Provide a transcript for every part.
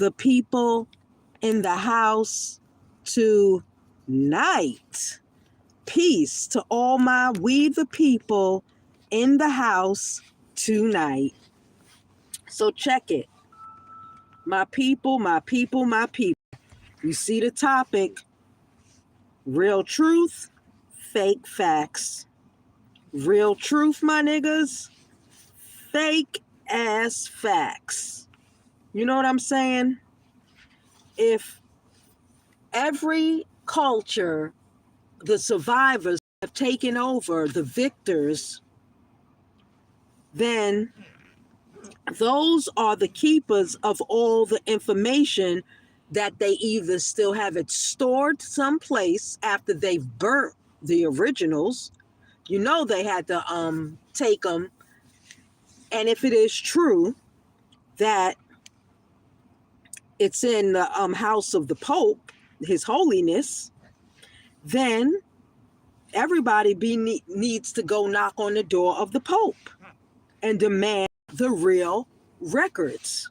the people in the house tonight. Peace to all we the people in the house tonight. So check it. My people, my people, my people. You see the topic. Real truth, fake facts. Real truth, my niggas. Fake ass facts. You know what I'm saying? If every culture, the survivors have taken over the victors, then those are the keepers of all the information that they either still have it stored someplace after they've burnt the originals. You know they had to take them. And if it is true that it's in the house of the Pope, His Holiness, then everybody needs to go knock on the door of the Pope and demand the real records.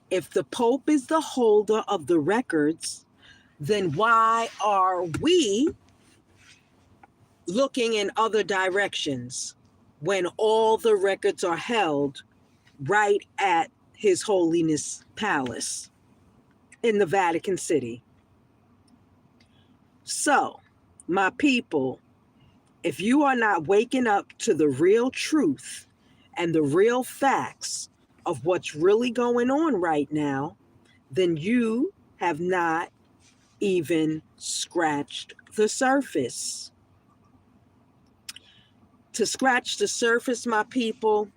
If the Pope is the holder of the records, then why are we looking in other directions when all the records are held right at His Holiness Palace in the Vatican City? So, my people, if you are not waking up to the real truth and the real facts of what's really going on right now, then you have not even scratched the surface. To scratch the surface, my people,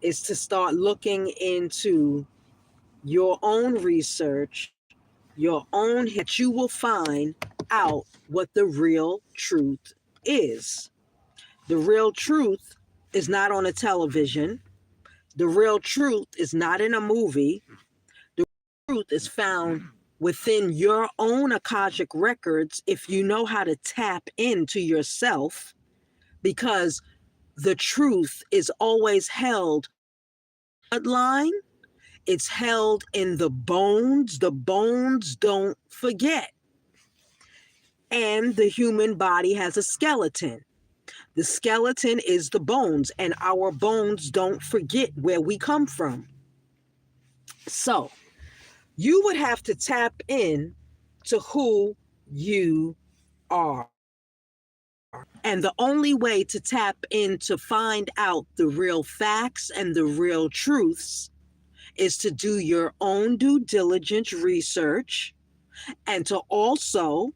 is to start looking into your own research, your own, that you will find out what the real truth is. The real truth is not on a television. The real truth is not in a movie. The truth is found within your own Akashic records if you know how to tap into yourself, because the truth is always held bloodline. It's held in the bones. The bones don't forget. And the human body has a skeleton. The skeleton is the bones, and our bones don't forget where we come from. So you would have to tap in to who you are. And the only way to tap in to find out the real facts and the real truths is to do your own due diligence research and to also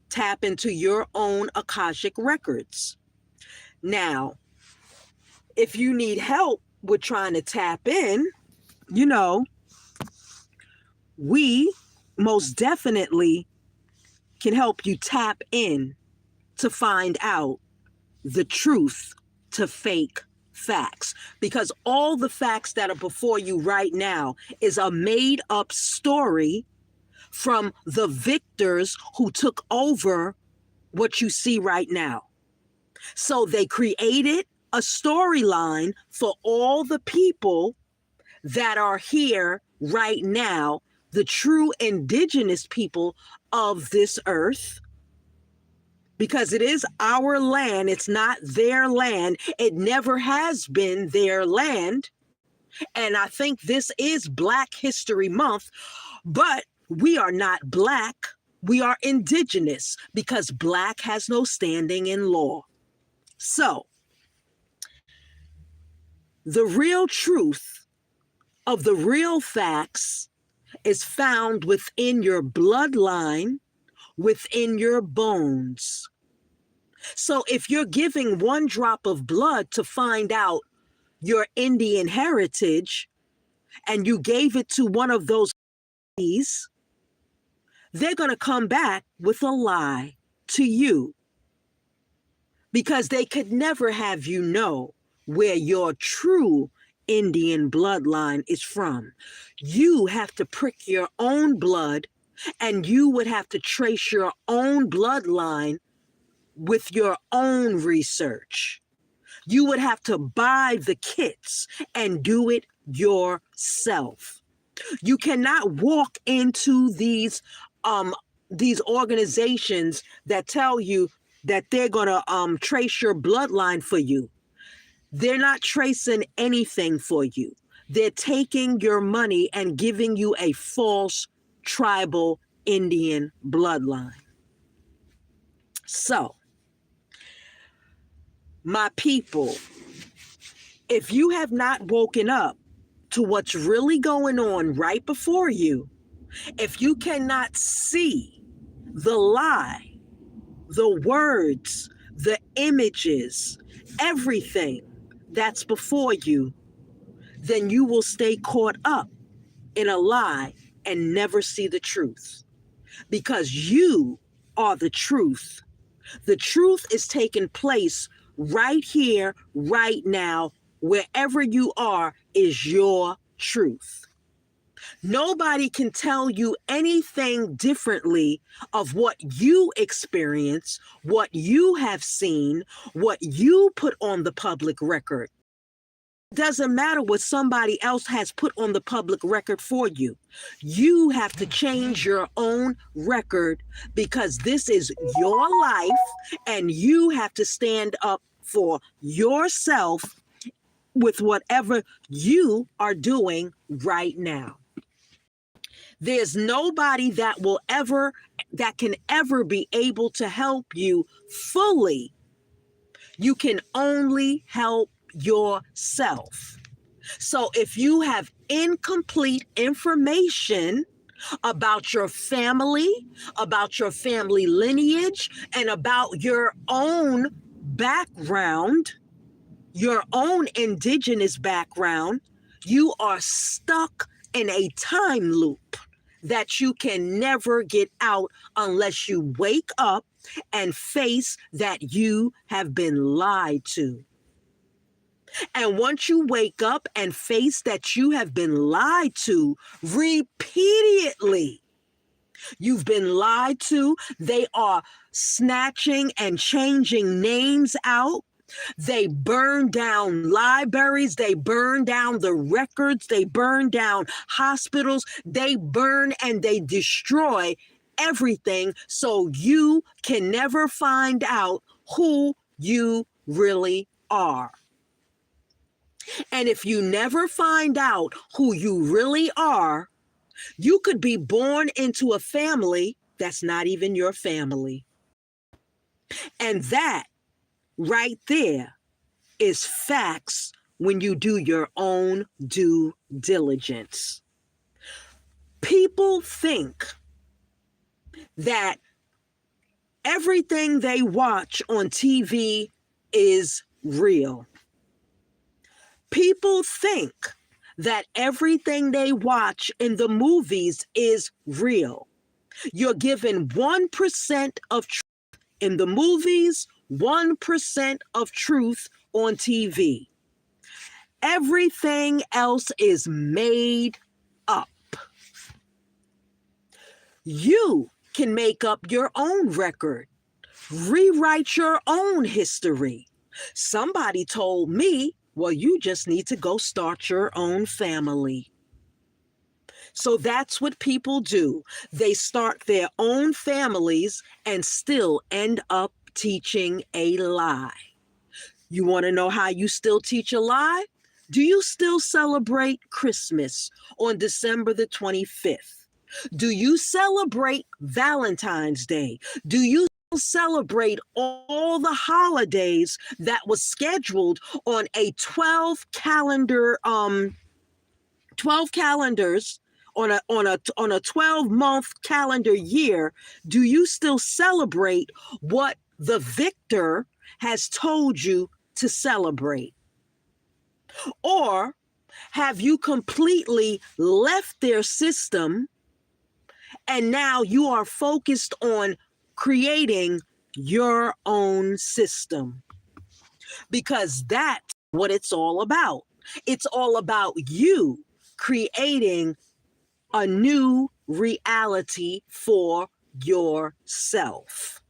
tap into your own Akashic records. Now, if you need help with trying to tap in, you know, we most definitely can help you tap in to find out the truth to fake facts, because all the facts that are before you right now is a made up story from the victors who took over what you see right now. So they created a storyline for all the people that are here right now, the true indigenous people of this earth, because it is our land. It's not their land. It never has been their land. And I think this is Black History Month, but we are not Black. We are indigenous, because Black has no standing in law. So the real truth of the real facts is found within your bloodline, within your bones. So if you're giving one drop of blood to find out your Indian heritage, and you gave it to one of those ladies, they're going to come back with a lie to you, because they could never have you know where your true Indian bloodline is from. You have to prick your own blood, and you would have to trace your own bloodline with your own research. You would have to buy the kits and do it yourself. You cannot walk into these organizations that tell you that they're going to trace your bloodline for you. They're not tracing anything for you. They're taking your money and giving you a false tribal Indian bloodline. So, my people, if you have not woken up to what's really going on right before you, if you cannot see the lie, the words, the images, everything that's before you, then you will stay caught up in a lie and never see the truth. Because you are the truth. The truth is taking place right here, right now. Wherever you are is your truth. Nobody can tell you anything differently of what you experience, what you have seen, what you put on the public record. It doesn't matter what somebody else has put on the public record for you. You have to change your own record because this is your life and you have to stand up for yourself with whatever you are doing right now. There's nobody that can ever be able to help you fully. You can only help yourself. So if you have incomplete information about your family lineage, and about your own background, your own indigenous background, you are stuck in a time loop that you can never get out unless you wake up and face that you have been lied to. And once you wake up and face that you have been lied to repeatedly, you've been lied to, they are snatching and changing names out. They burn down libraries, they burn down the records, they burn down hospitals, they burn and they destroy everything so you can never find out who you really are. And if you never find out who you really are, you could be born into a family that's not even your family. And that right there is facts when you do your own due diligence. People think that everything they watch on TV is real. People think that everything they watch in the movies is real. You're given 1% of truth in the movies, 1% of truth on TV. Everything else is made up. You can make up your own record, rewrite your own history. Somebody told me, well, you just need to go start your own family. So that's what people do. They start their own families and still end up teaching a lie. You want to know how you still teach a lie? Do you still celebrate Christmas on December the 25th? Do you celebrate Valentine's Day? Do you celebrate all the holidays that was scheduled on a 12 calendars on a 12-month calendar year? Do you still celebrate what the victor has told you to celebrate? Or have you completely left their system and now you are focused on creating your own system? Because that's what it's all about. It's all about you creating a new reality for yourself.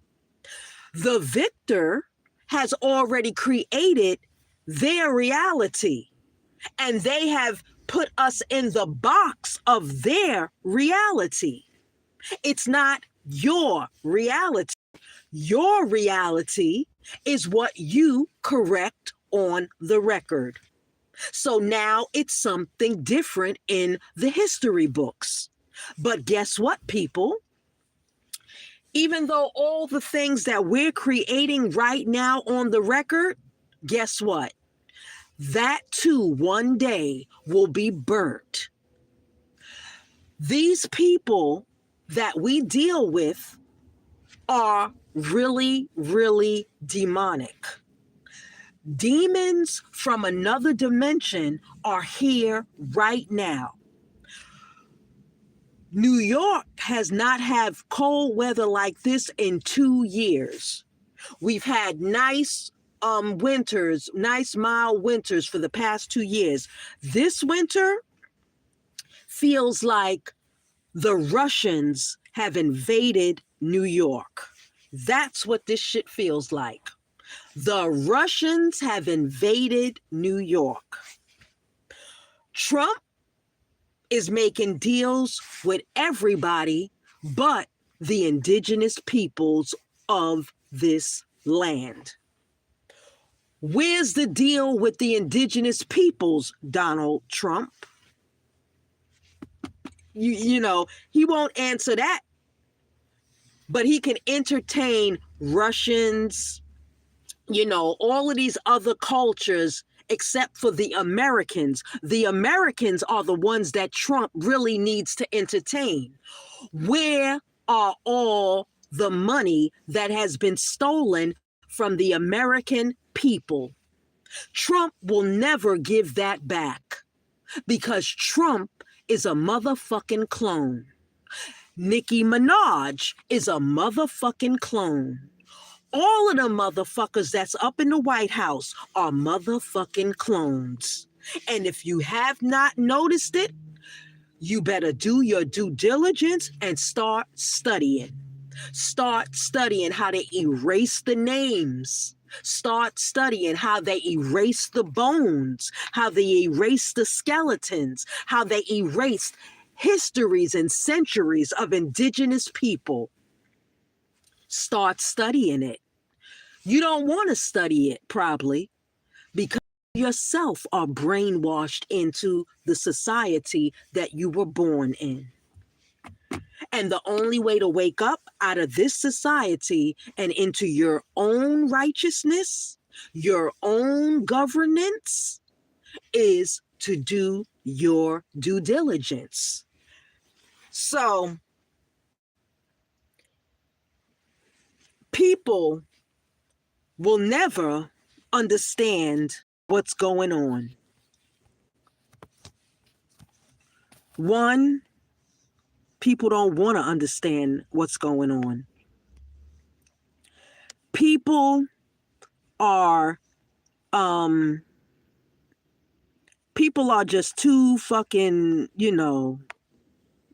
The victor has already created their reality. And they have put us in the box of their reality. It's not your reality. Your reality is what you correct on the record. So now it's something different in the history books. But guess what, people? Even though all the things that we're creating right now on the record, guess what? That too one day will be burnt. These people that we deal with are really, really demonic. Demons from another dimension are here right now. New York has not had cold weather like this in 2 years. We've had nice winters, nice mild winters for the past 2 years. This winter feels like the Russians have invaded New York. That's what this shit feels like. The Russians have invaded New York. Trump is making deals with everybody but the indigenous peoples of this land. Where's the deal with the indigenous peoples, Donald Trump? You know, he won't answer that. But he can entertain Russians, you know, all of these other cultures except for the Americans. The Americans are the ones that Trump really needs to entertain. Where are all the money that has been stolen from the American people? Trump will never give that back because Trump is a motherfucking clone. Nicki Minaj is a motherfucking clone. All of the motherfuckers that's up in the White House are motherfucking clones. And if you have not noticed it, you better do your due diligence and start studying. Start studying how to erase the names. Start studying how they erase the bones, how they erase the skeletons, how they erased histories and centuries of indigenous people. Start studying it. You don't want to study it probably because you yourself are brainwashed into the society that you were born in. And the only way to wake up out of this society and into your own righteousness, your own governance, is to do your due diligence. So, people will never understand what's going on. One, people don't want to understand what's going on. People are just too fucking,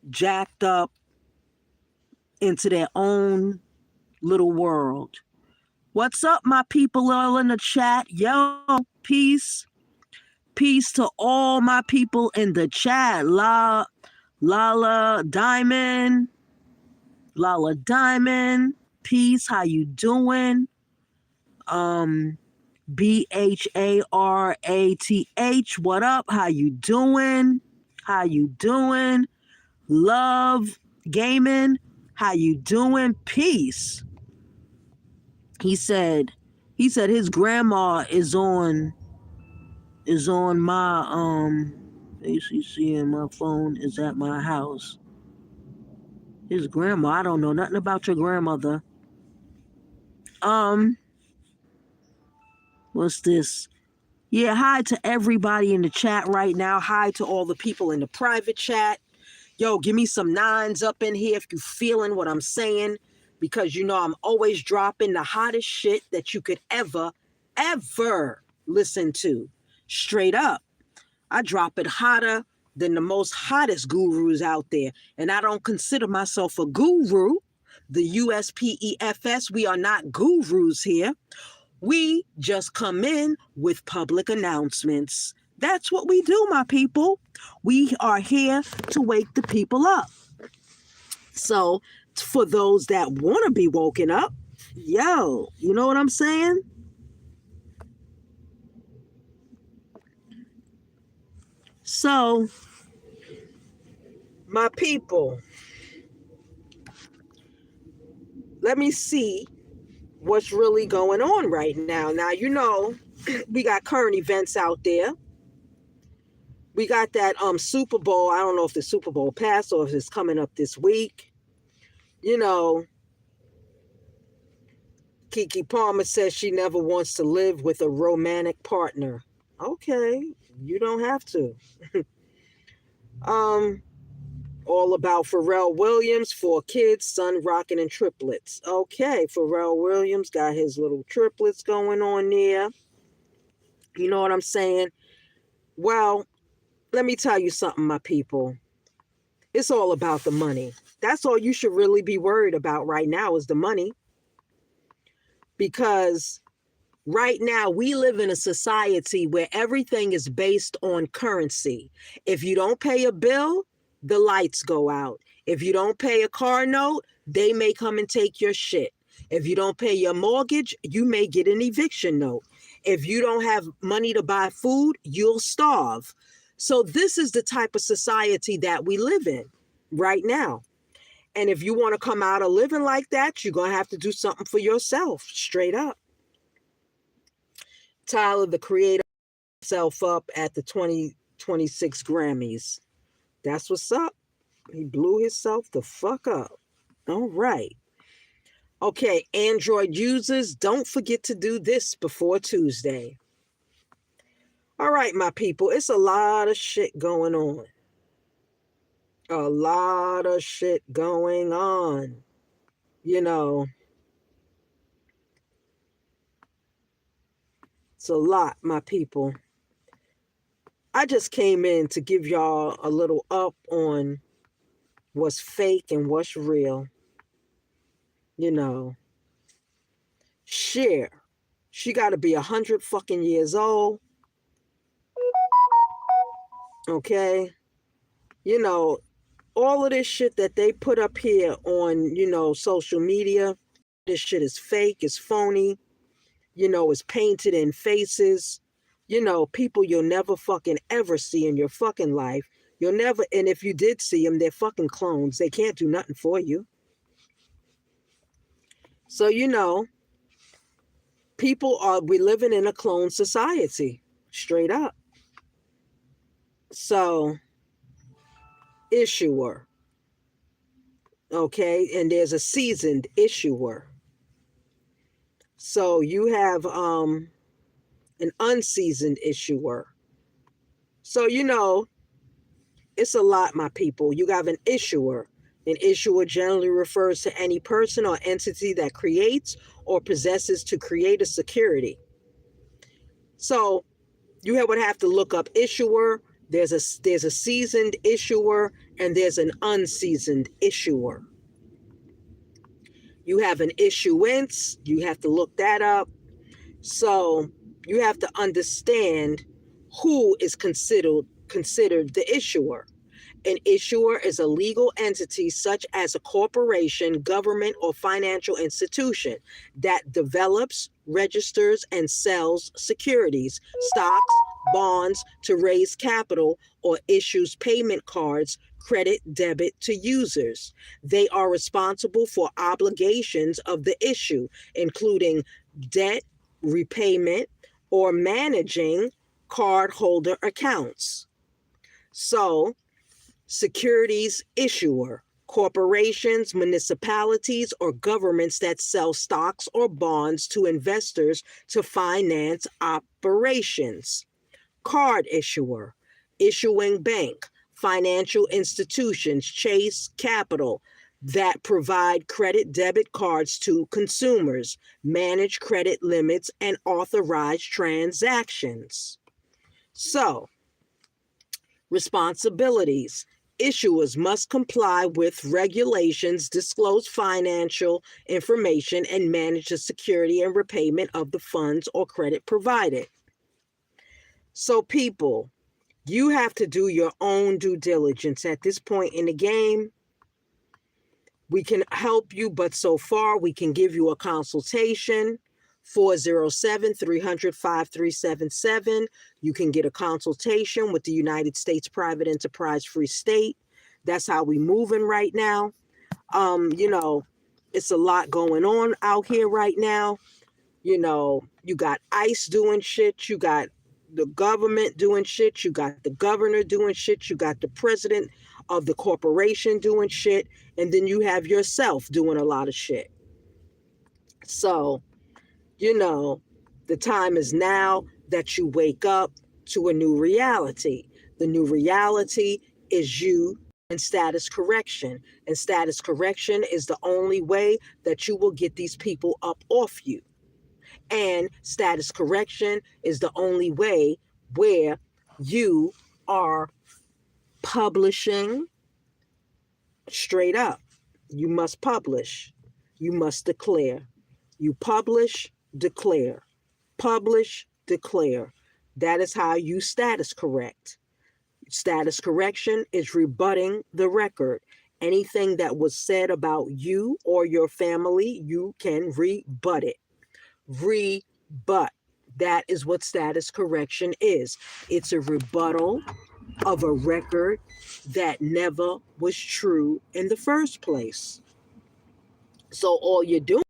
jacked up into their own little world. What's up, my people all in the chat? Yo, peace. Peace to all my people in the chat. Lala Diamond. Peace. How you doing? BHARATH. What up? How you doing? Love Gaming. How you doing? Peace. He said his grandma is on my ACC and my phone is at my house. His grandma, I don't know nothing about your grandmother. What's this? Yeah, hi to everybody in the chat right now. Hi to all the people in the private chat. Yo, give me some nines up in here if you feeling what I'm saying, because I'm always dropping the hottest shit that you could ever listen to. Straight up. I drop it hotter than the most hottest gurus out there. And I don't consider myself a guru. The USPEFS, we are not gurus here. We just come in with public announcements. That's what we do, my people. We are here to wake the people up. So, for those that want to be woken up, yo, you know what I'm saying? So, my people, let me see what's really going on right now. Now, you know, we got current events out there. We got that Super Bowl. I don't know if the Super Bowl passed or if it's coming up this week. You know, Kiki Palmer says she never wants to live with a romantic partner. Okay, you don't have to. um, all about Pharrell Williams, 4 kids, son rocking and triplets. Okay, Pharrell Williams got his little triplets going on there. You know what I'm saying? Well, let me tell you something, my people. It's all about the money. That's all you should really be worried about right now is the money. Because right now we live in a society where everything is based on currency. If you don't pay a bill, the lights go out. If you don't pay a car note, they may come and take your shit. If you don't pay your mortgage, you may get an eviction note. If you don't have money to buy food, you'll starve. So this is the type of society that we live in right now. And if you want to come out of living like that, you're going to have to do something for yourself, straight up. Tyler, the creator, himself up at the 2026 Grammys. That's what's up. He blew himself the fuck up. All right. Okay, Android users, don't forget to do this before Tuesday. All right, my people, it's a lot of shit going on. A lot of shit going on. You know, it's a lot, my people. I just came in to give y'all a little up on what's fake and what's real. You know, Cher, she got to be 100 fucking years old. Okay. You know, all of this shit that they put up here on, you know, social media, this shit is fake, it's phony, you know, it's painted in faces, you know, people you'll never fucking ever see in your fucking life. You'll never, and if you did see them, they're fucking clones. They can't do nothing for you. So, you know, we living in a clone society, straight up. So, issuer, okay, and there's a seasoned issuer. So you have an unseasoned issuer. So, you know, it's a lot, my people. You have an issuer. An issuer generally refers to any person or entity that creates or possesses to create a security. So you would have to look up issuer. There's a seasoned issuer and there's an unseasoned issuer. You have an issuance. You have to look that up. So you have to understand who is considered the issuer. An issuer is a legal entity such as a corporation, government, or financial institution that develops, registers, and sells securities, stocks, bonds to raise capital, or issues payment cards, credit, debit to users. They are responsible for obligations of the issue, including debt, repayment, or managing cardholder accounts. So, securities issuer, corporations, municipalities, or governments that sell stocks or bonds to investors to finance operations. Card issuer, issuing bank, financial institutions, Chase Capital, that provide credit debit cards to consumers, manage credit limits, and authorize transactions. So, responsibilities. Issuers must comply with regulations, disclose financial information, and manage the security and repayment of the funds or credit provided. So people, you have to do your own due diligence at this point in the game. We can help you, but so far we can give you a consultation. 407-300-5377. You can get a consultation with the United States Private Enterprise Free State. That's how we moving right now. It's a lot going on out here right now. You got ICE doing shit. You got the government doing shit. You got the governor doing shit. You got the president of the corporation doing shit. And then you have yourself doing a lot of shit. So, the time is now that you wake up to a new reality. The new reality is you and status correction. And status correction is the only way that you will get these people up off you. And status correction is the only way where you are publishing straight up. You must publish. You must declare. You publish, declare. Publish, declare. That is how you status correct. Status correction is rebutting the record. Anything that was said about you or your family, you can rebut it. Rebut. That is what status correction is. It's a rebuttal of a record that never was true in the first place. So all you're doing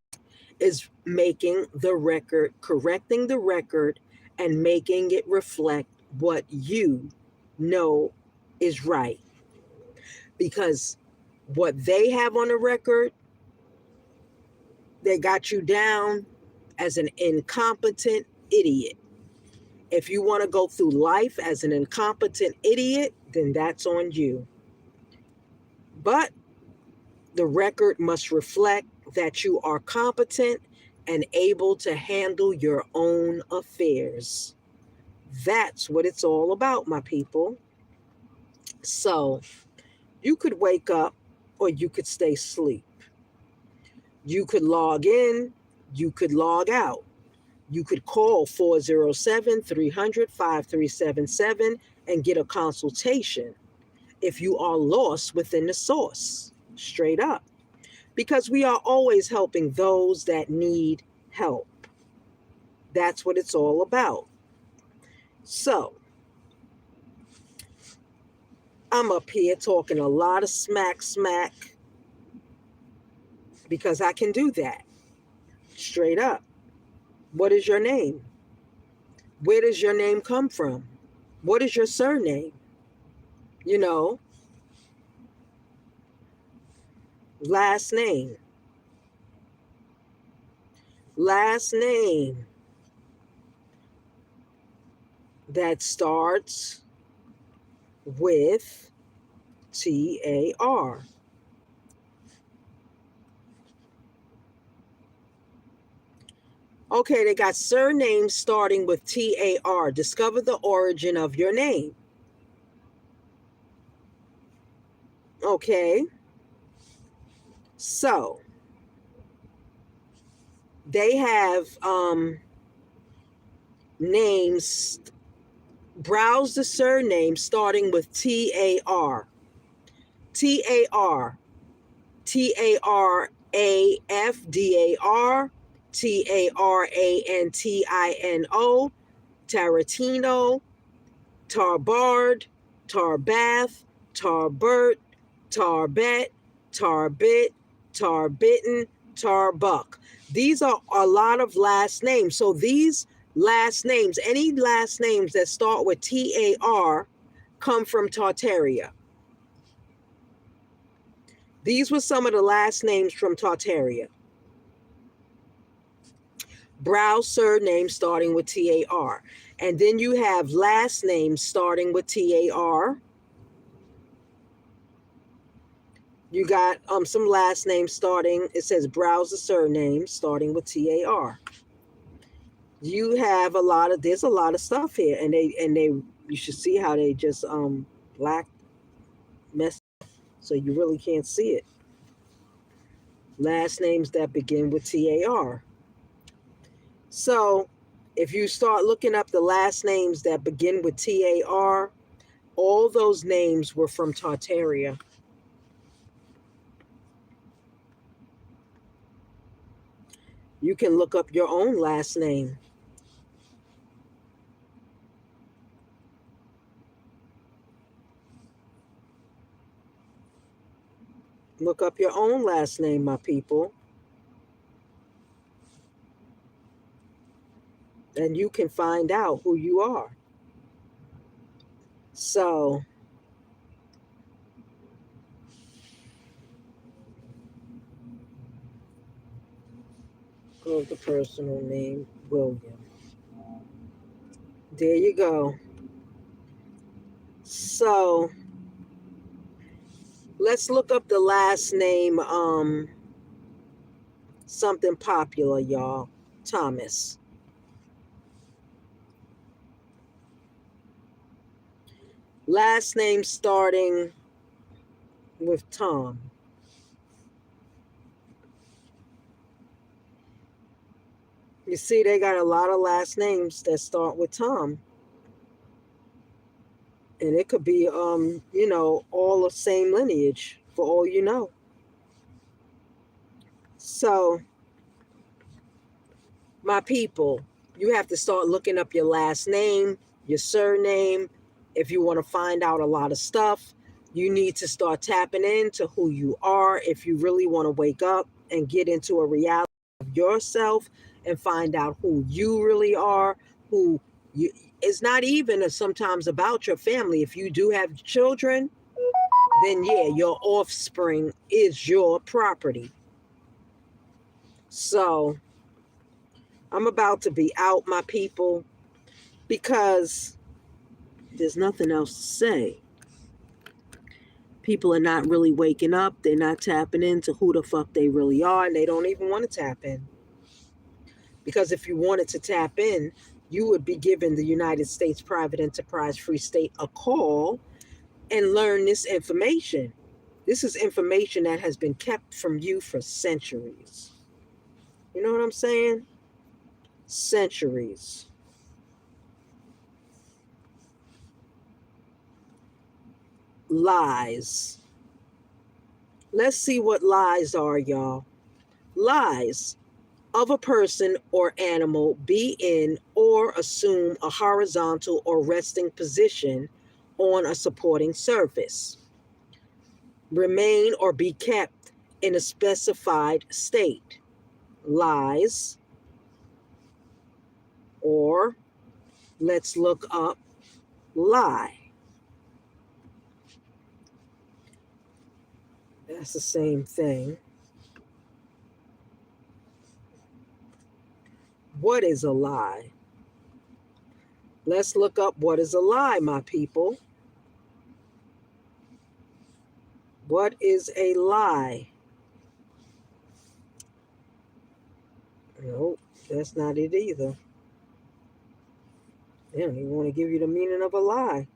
is making the record, correcting the record, and making it reflect what you know is right. Because what they have on the record, they got you down as an incompetent idiot. If you want to go through life as an incompetent idiot, then that's on you. But the record must reflect that you are competent and able to handle your own affairs. That's what it's all about, my people. So you could wake up or you could stay asleep. You could log in, you could log out. You could call 407-300-5377 and get a consultation if you are lost within the source, straight up. Because we are always helping those that need help. That's what it's all about. So, I'm up here talking a lot of smack because I can do that. Straight up. What is your name? Where does your name come from? What is your surname? Last name. Last name that starts with TAR. Okay, they got surnames starting with TAR. Discover the origin of your name. Okay. So, they have names. Browse the surname starting with TAR. TAR. TARAFDAR. TARANTINO. Tarantino. Tarbard. Tarbath. Tarbert. Tarbet. Tarbit. Tarbitten. Tarbuck. These are a lot of last names. So these last names, any last names that start with TAR, come from Tartaria. These were some of the last names from Tartaria. Browse surnames starting with TAR. And then you have last names starting with TAR. You got some last names starting, it says browse the surname starting with TAR. You have there's a lot of stuff here, and you should see how they just black mess, so you really can't see it. Last names that begin with TAR. So If you start looking up the last names that begin with TAR, all those names were from Tartaria. You can look up your own last name. Look up your own last name, my people. And you can find out who you are. So, go with the personal name, William. There you go. So, let's look up the last name, something popular, y'all. Thomas. Last name starting with Tom. You see, they got a lot of last names that start with Tom. And it could be, all the same lineage, for all you know. So, my people, you have to start looking up your last name, your surname. If you want to find out a lot of stuff, you need to start tapping into who you are. If you really want to wake up and get into a reality of yourself and find out who you really are, who you, it's not even sometimes about your family. If you do have children, then yeah, your offspring is your property. So I'm about to be out, my people, because there's nothing else to say. People are not really waking up. They're not tapping into who the fuck they really are, and they don't even want to tap in. Because if you wanted to tap in, you would be giving the United States Private Enterprise Free State a call and learn this information. This is information that has been kept from you for centuries. You know what I'm saying? Centuries. Lies. Let's see what lies are, y'all. Lies of a person or animal be in or assume a horizontal or resting position on a supporting surface. Remain or be kept in a specified state. Lies. Or let's look up lie. That's the same thing. What is a lie? Let's look up what is a lie, my people. What is a lie? Nope, that's not it either. They don't even want to give you the meaning of a lie.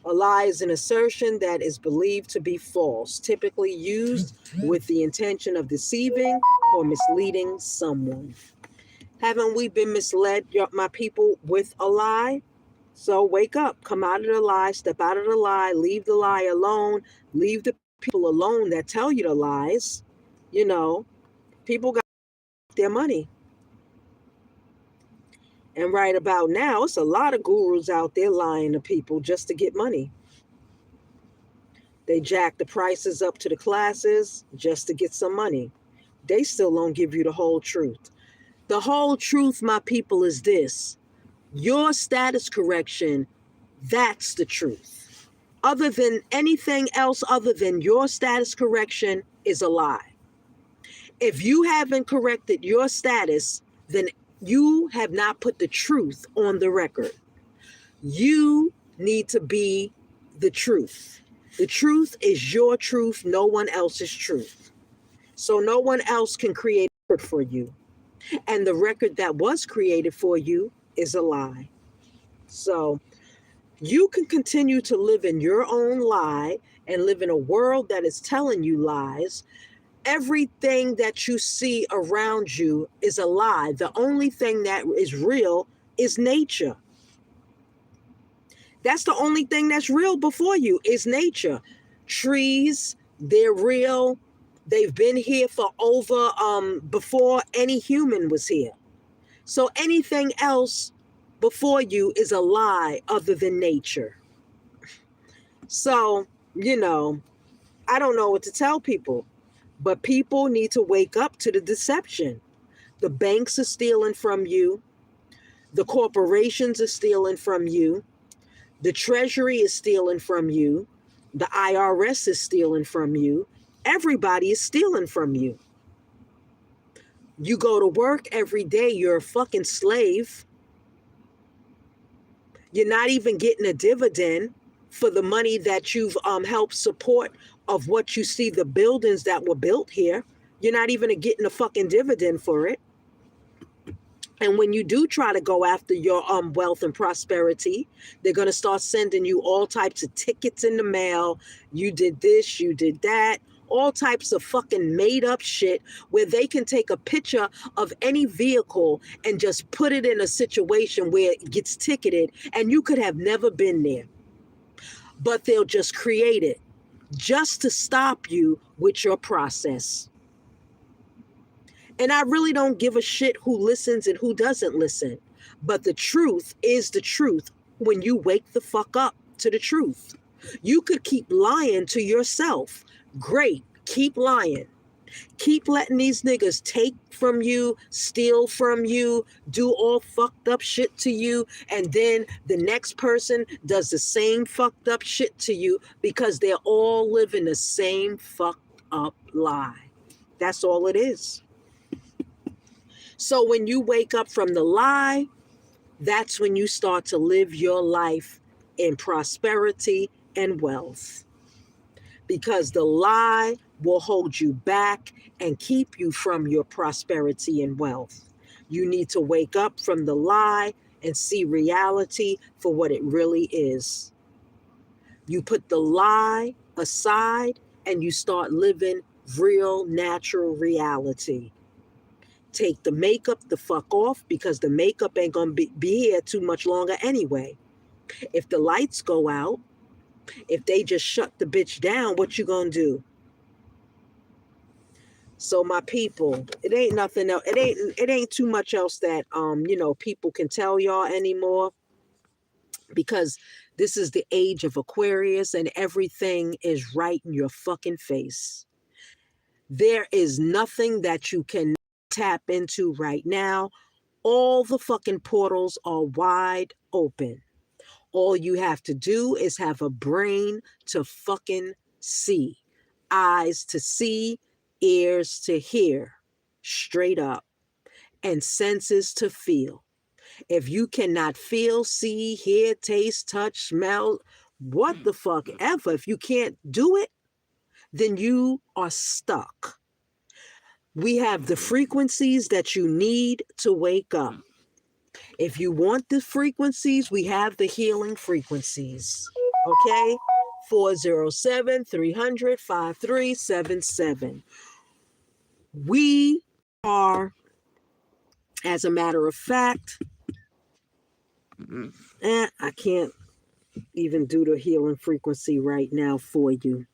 A lie is an assertion that is believed to be false, typically used with the intention of deceiving or misleading someone. Haven't we been misled, my people, with a lie? So wake up, come out of the lie, step out of the lie, leave the lie alone, leave the people alone that tell you the lies. You know, people got their money. And right about now, it's a lot of gurus out there lying to people just to get money. They jack the prices up to the classes just to get some money. They still don't give you the whole truth. The whole truth, my people, is this. Your status correction, that's the truth. Other than anything else other than your status correction is a lie. If you haven't corrected your status, then you have not put the truth on the record. You need to be the truth. The truth is your truth, no one else's truth. So no one else can create a record for you. And the record that was created for you is a lie. So you can continue to live in your own lie and live in a world that is telling you lies Everything that you see around you is a lie. The only thing that is real is nature. That's the only thing that's real before you is nature. Trees, they're real. They've been here for over before any human was here. So anything else before you is a lie other than nature. So, I don't know what to tell people, but people need to wake up to the deception. The banks are stealing from you. The corporations are stealing from you. The Treasury is stealing from you. The IRS is stealing from you. Everybody is stealing from you. You go to work every day, you're a fucking slave. You're not even getting a dividend for the money that you've helped support of what you see, the buildings that were built here. You're not even getting a fucking dividend for it. And when you do try to go after your wealth and prosperity, they're going to start sending you all types of tickets in the mail. You did this, you did that, all types of fucking made up shit where they can take a picture of any vehicle and just put it in a situation where it gets ticketed and you could have never been there. But they'll just create it just to stop you with your process. And I really don't give a shit who listens and who doesn't listen. But the truth is the truth when you wake the fuck up to the truth. You could keep lying to yourself. Great. Keep lying. Keep letting these niggas take from you, steal from you, do all fucked up shit to you. And then the next person does the same fucked up shit to you because they're all living the same fucked up lie. That's all it is. So when you wake up from the lie, that's when you start to live your life in prosperity and wealth. Because the lie will hold you back and keep you from your prosperity and wealth. You need to wake up from the lie and see reality for what it really is. You put the lie aside and you start living real, natural reality. Take the makeup the fuck off because the makeup ain't gonna be here too much longer anyway. If the lights go out, if they just shut the bitch down, what you gonna do? So my people, it ain't nothing else. It ain't too much else that people can tell y'all anymore, because this is the age of Aquarius and everything is right in your fucking face. There is nothing that you can tap into right now. All the fucking portals are wide open. All you have to do is have a brain to fucking see, eyes to see, ears to hear, straight up, and senses to feel. If you cannot feel, see, hear, taste, touch, smell, what the fuck ever, if you can't do it, then you are stuck. We have the frequencies that you need to wake up. If you want the frequencies, we have the healing frequencies. Okay? 407-300-5377. We are, as a matter of fact, I can't even do the healing frequency right now for you.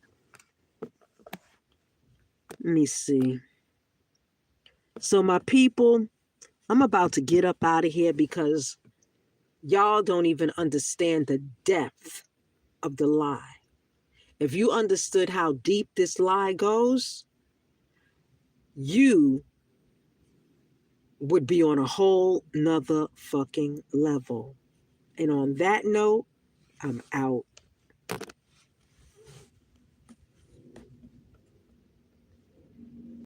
Let me see. So my people, I'm about to get up out of here because y'all don't even understand the depth of the lie. If you understood how deep this lie goes, you would be on a whole nother fucking level. And on that note, I'm out.